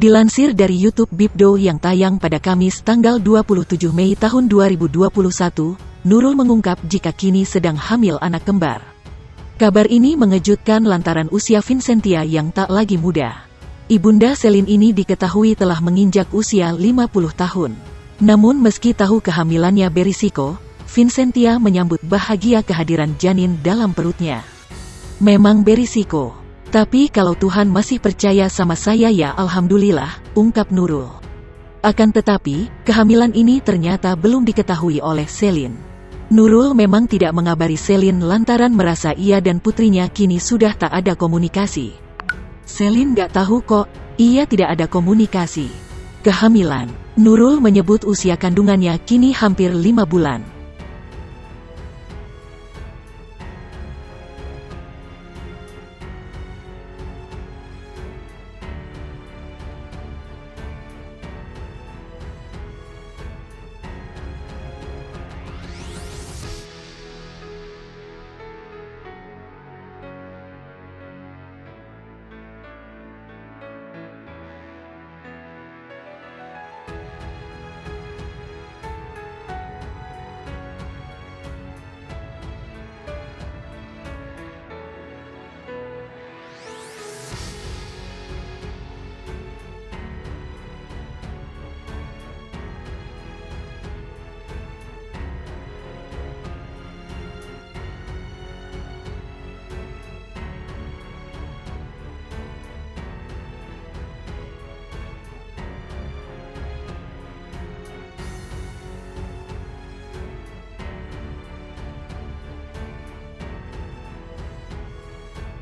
Dilansir dari YouTube Bibdo yang tayang pada Kamis tanggal 27 Mei tahun 2021, Nurul mengungkap jika kini sedang hamil anak kembar. Kabar ini mengejutkan lantaran usia Vincentia yang tak lagi muda. Ibunda Celine ini diketahui telah menginjak usia 50 tahun. Namun meski tahu kehamilannya berisiko, Vincentia menyambut bahagia kehadiran janin dalam perutnya. Memang berisiko, tapi kalau Tuhan masih percaya sama saya ya alhamdulillah, ungkap Nurul. Akan tetapi, kehamilan ini ternyata belum diketahui oleh Celine. Nurul memang tidak mengabari Celine lantaran merasa ia dan putrinya kini sudah tak ada komunikasi. Celine gak tahu kok, ia tidak ada komunikasi. Kehamilan, Nurul menyebut usia kandungannya kini hampir 5 bulan.